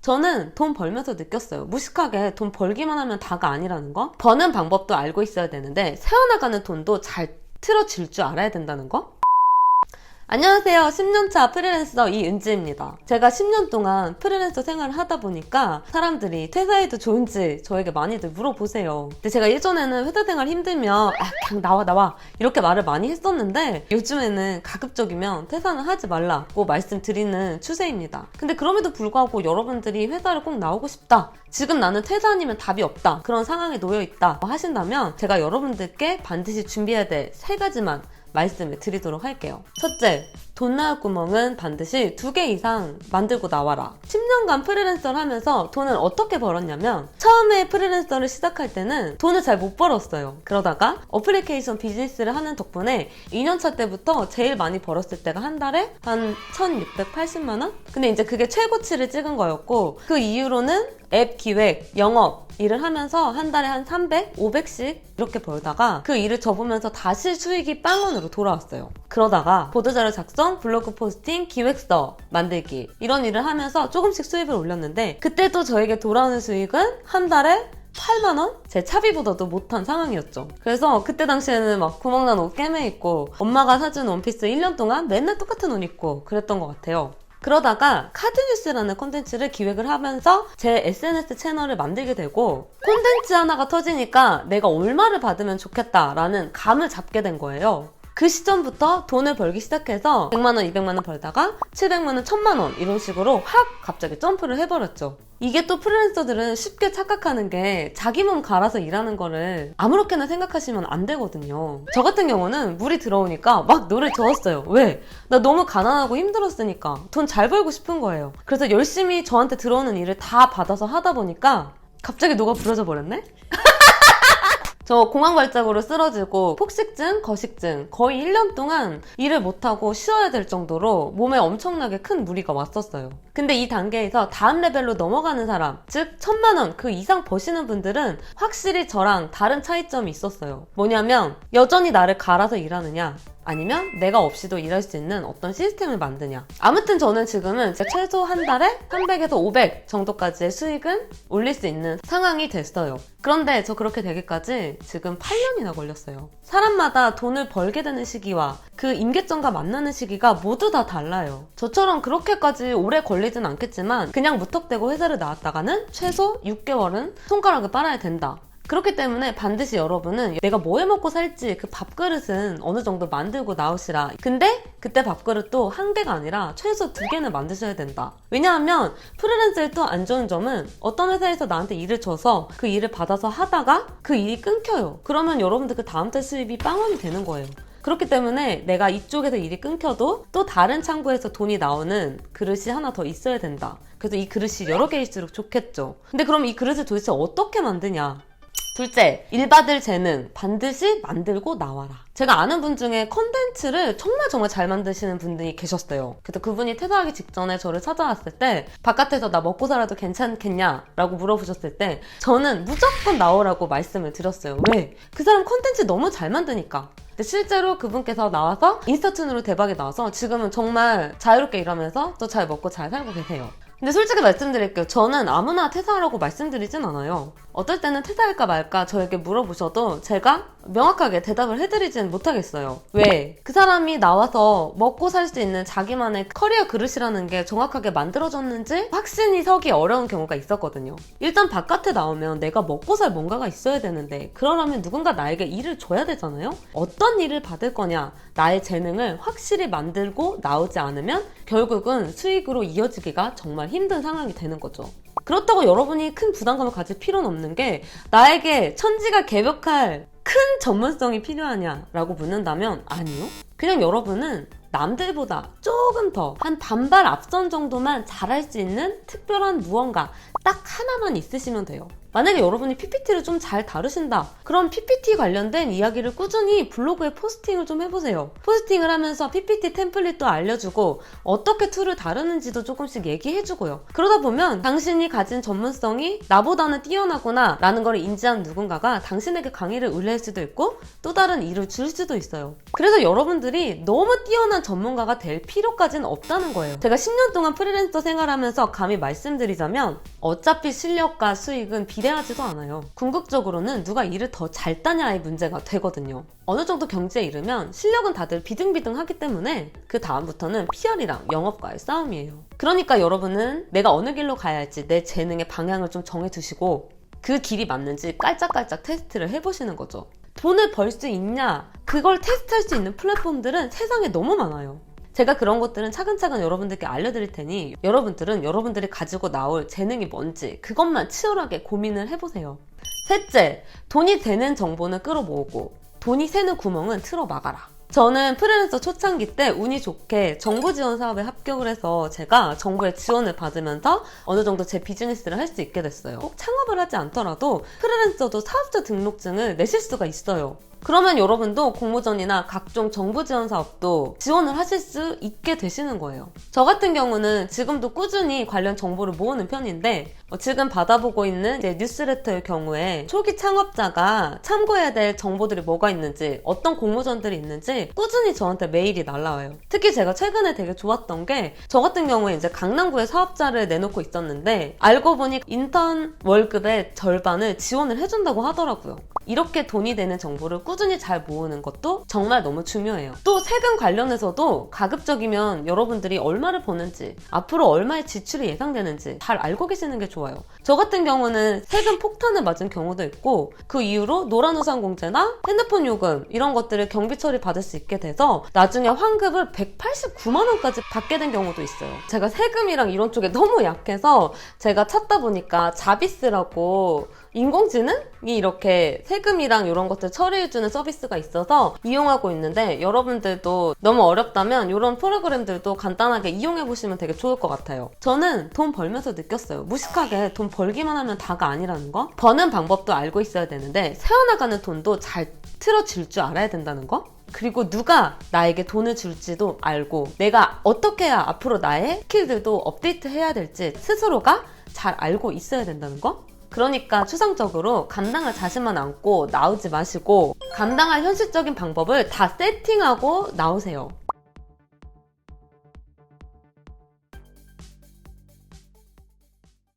저는 돈 벌면서 느꼈어요. 무식하게 돈 벌기만 하면 다가 아니라는 거. 버는 방법도 알고 있어야 되는데 새어나가는 돈도 잘 틀어질 줄 알아야 된다는 거. 안녕하세요. 10년차 프리랜서 이은지입니다. 제가 10년 동안 프리랜서 생활을 하다 보니까 사람들이 퇴사해도 좋은지 저에게 많이들 물어보세요. 근데 제가 예전에는 회사 생활 힘들면 그냥 나와 이렇게 말을 많이 했었는데 요즘에는 가급적이면 퇴사는 하지 말라고 말씀드리는 추세입니다. 근데 그럼에도 불구하고 여러분들이 회사를 꼭 나오고 싶다, 지금 나는 퇴사 아니면 답이 없다, 그런 상황에 놓여있다 하신다면 제가 여러분들께 반드시 준비해야 될 3가지만 말씀을 드리도록 할게요. 첫째, 돈 나올 구멍은 반드시 2개 이상 만들고 나와라. 10년간 프리랜서를 하면서 돈을 어떻게 벌었냐면, 처음에 프리랜서를 시작할 때는 돈을 잘 못 벌었어요. 그러다가 어플리케이션 비즈니스를 하는 덕분에 2년차 때부터 제일 많이 벌었을 때가 한 달에 한 1,680만 원? 근데 이제 그게 최고치를 찍은 거였고, 그 이후로는 앱 기획, 영업 일을 하면서 한 달에 한 300, 500씩 이렇게 벌다가 그 일을 접으면서 다시 수익이 빵원으로 돌아왔어요. 그러다가 보도자료 작성, 블로그 포스팅, 기획서 만들기 이런 일을 하면서 조금씩 수입을 올렸는데, 그때도 저에게 돌아오는 수익은 한 달에 8만원? 제 차비보다도 못한 상황이었죠. 그래서 그때 당시에는 막 구멍난 옷 꿰매입고 엄마가 사준 원피스 1년 동안 맨날 똑같은 옷 입고 그랬던 것 같아요. 그러다가 카드뉴스라는 콘텐츠를 기획을 하면서 제 SNS 채널을 만들게 되고, 콘텐츠 하나가 터지니까 내가 얼마를 받으면 좋겠다라는 감을 잡게 된 거예요. 그 시점부터 돈을 벌기 시작해서 100만원, 200만원 벌다가 700만원, 1000만원 이런 식으로 확 갑자기 점프를 해버렸죠. 이게 또 프리랜서들은 쉽게 착각하는 게 자기 몸 갈아서 일하는 거를 아무렇게나 생각하시면 안 되거든요. 저 같은 경우는 물이 들어오니까 막 노를 저었어요. 왜? 나 너무 가난하고 힘들었으니까 돈 잘 벌고 싶은 거예요. 그래서 열심히 저한테 들어오는 일을 다 받아서 하다 보니까 갑자기 녹아 부러져 버렸네? 저 공황 발작으로 쓰러지고 폭식증, 거식증 거의 1년 동안 일을 못하고 쉬어야 될 정도로 몸에 엄청나게 큰 무리가 왔었어요. 근데 이 단계에서 다음 레벨로 넘어가는 사람, 즉 1000만원 그 이상 버시는 분들은 확실히 저랑 다른 차이점이 있었어요. 뭐냐면 여전히 나를 갈아서 일하느냐, 아니면 내가 없이도 일할 수 있는 어떤 시스템을 만드냐. 아무튼 저는 지금은 최소 한 달에 300에서 500 정도까지의 수익은 올릴 수 있는 상황이 됐어요. 그런데 저 그렇게 되기까지 지금 8년이나 걸렸어요. 사람마다 돈을 벌게 되는 시기와 그 임계점과 만나는 시기가 모두 다 달라요. 저처럼 그렇게까지 오래 걸리진 않겠지만 그냥 무턱대고 회사를 나왔다가는 최소 6개월은 손가락을 빨아야 된다. 그렇기 때문에 반드시 여러분은 내가 뭐 해먹고 살지 그 밥그릇은 어느 정도 만들고 나오시라. 근데 그때 밥그릇도 한 개가 아니라 최소 2개는 만드셔야 된다. 왜냐하면 프리랜서의 또 안 좋은 점은 어떤 회사에서 나한테 일을 줘서 그 일을 받아서 하다가 그 일이 끊겨요. 그러면 여러분들 그 다음 달 수입이 빵원이 되는 거예요. 그렇기 때문에 내가 이쪽에서 일이 끊겨도 또 다른 창구에서 돈이 나오는 그릇이 하나 더 있어야 된다. 그래서 이 그릇이 여러 개일수록 좋겠죠. 근데 그럼 이 그릇을 도대체 어떻게 만드냐? 둘째, 일 받을 재능 반드시 만들고 나와라. 제가 아는 분 중에 컨텐츠를 정말 잘 만드시는 분들이 계셨어요. 그래서 그분이 퇴사하기 직전에 저를 찾아왔을 때 바깥에서 나 먹고 살아도 괜찮겠냐? 라고 물어보셨을 때 저는 무조건 나오라고 말씀을 드렸어요. 왜? 그 사람 컨텐츠 너무 잘 만드니까. 근데 실제로 그분께서 나와서 인스타툰으로 대박이 나와서 지금은 정말 자유롭게 일하면서 또 잘 먹고 잘 살고 계세요. 근데 솔직히 말씀드릴게요. 저는 아무나 퇴사하라고 말씀드리진 않아요. 어떨 때는 퇴사할까 말까 저에게 물어보셔도 제가 명확하게 대답을 해드리진 못하겠어요. 왜? 그 사람이 나와서 먹고 살 수 있는 자기만의 커리어 그릇이라는 게 정확하게 만들어졌는지 확신이 서기 어려운 경우가 있었거든요. 일단 바깥에 나오면 내가 먹고 살 뭔가가 있어야 되는데, 그러려면 누군가 나에게 일을 줘야 되잖아요? 어떤 일을 받을 거냐, 나의 재능을 확실히 만들고 나오지 않으면 결국은 수익으로 이어지기가 정말 힘든 상황이 되는 거죠. 그렇다고 여러분이 큰 부담감을 가질 필요는 없는 게, 나에게 천지가 개벽할 큰 전문성이 필요하냐라고 묻는다면 아니요. 그냥 여러분은 남들보다 조금 더 한 반발 앞선 정도만 잘할 수 있는 특별한 무언가, 딱 하나만 있으시면 돼요. 만약에 여러분이 PPT를 좀 잘 다루신다. 그럼 PPT 관련된 이야기를 꾸준히 블로그에 포스팅을 좀 해보세요. 포스팅을 하면서 PPT 템플릿도 알려주고 어떻게 툴을 다루는지도 조금씩 얘기해주고요. 그러다 보면 당신이 가진 전문성이 나보다는 뛰어나구나 라는 걸 인지한 누군가가 당신에게 강의를 의뢰할 수도 있고 또 다른 일을 줄 수도 있어요. 그래서 여러분들이 너무 뛰어난 전문가가 될 필요까지는 없다는 거예요. 제가 10년 동안 프리랜서 생활하면서 감히 말씀드리자면 어차피 실력과 수익은 비례하지도 않아요. 궁극적으로는 누가 일을 더 잘 따냐의 문제가 되거든요. 어느 정도 경지에 이르면 실력은 다들 비등비등하기 때문에 그 다음부터는 PR이랑 영업과의 싸움이에요. 그러니까 여러분은 내가 어느 길로 가야 할지 내 재능의 방향을 좀 정해두시고 그 길이 맞는지 깔짝깔짝 테스트를 해보시는 거죠. 돈을 벌 수 있냐? 그걸 테스트할 수 있는 플랫폼들은 세상에 너무 많아요. 제가 그런 것들은 차근차근 여러분들께 알려드릴 테니 여러분들은 여러분들이 가지고 나올 재능이 뭔지 그것만 치열하게 고민을 해보세요. 셋째, 돈이 되는 정보는 끌어모으고 돈이 새는 구멍은 틀어 막아라. 저는 프리랜서 초창기 때 운이 좋게 정부 지원 사업에 합격을 해서 제가 정부의 지원을 받으면서 어느 정도 제 비즈니스를 할 수 있게 됐어요. 꼭 창업을 하지 않더라도 프리랜서도 사업자 등록증을 내실 수가 있어요. 그러면 여러분도 공모전이나 각종 정부 지원 사업도 지원을 하실 수 있게 되시는 거예요. 저 같은 경우는 지금도 꾸준히 관련 정보를 모으는 편인데 지금 받아보고 있는 뉴스레터의 경우에 초기 창업자가 참고해야 될 정보들이 뭐가 있는지 어떤 공모전들이 있는지 꾸준히 저한테 메일이 날라와요. 특히 제가 최근에 되게 좋았던 게 저 같은 경우에 이제 강남구에 사업자를 내놓고 있었는데 알고 보니 인턴 월급의 절반을 지원을 해준다고 하더라고요. 이렇게 돈이 되는 정보를 꾸준히 잘 모으는 것도 정말 너무 중요해요. 또 세금 관련해서도 가급적이면 여러분들이 얼마를 버는지 앞으로 얼마의 지출이 예상되는지 잘 알고 계시는 게 좋아요. 저 같은 경우는 세금 폭탄을 맞은 경우도 있고 그 이후로 노란우산공제나 핸드폰 요금 이런 것들을 경비 처리 받을 수 있게 돼서 나중에 환급을 189만 원까지 받게 된 경우도 있어요. 제가 세금이랑 이런 쪽에 너무 약해서 제가 찾다 보니까 자비스라고 인공지능이 이렇게 세금이랑 이런 것들 처리해주는 서비스가 있어서 이용하고 있는데 여러분들도 너무 어렵다면 이런 프로그램들도 간단하게 이용해보시면 되게 좋을 것 같아요. 저는 돈 벌면서 느꼈어요. 무식하게 돈 벌기만 하면 다가 아니라는 거? 버는 방법도 알고 있어야 되는데 새어나가는 돈도 잘 틀어질 줄 알아야 된다는 거? 그리고 누가 나에게 돈을 줄지도 알고 내가 어떻게 해야 앞으로 나의 스킬들도 업데이트 해야 될지 스스로가 잘 알고 있어야 된다는 거? 그러니까 추상적으로 감당할 자신만 안고 나오지 마시고 감당할 현실적인 방법을 다 세팅하고 나오세요.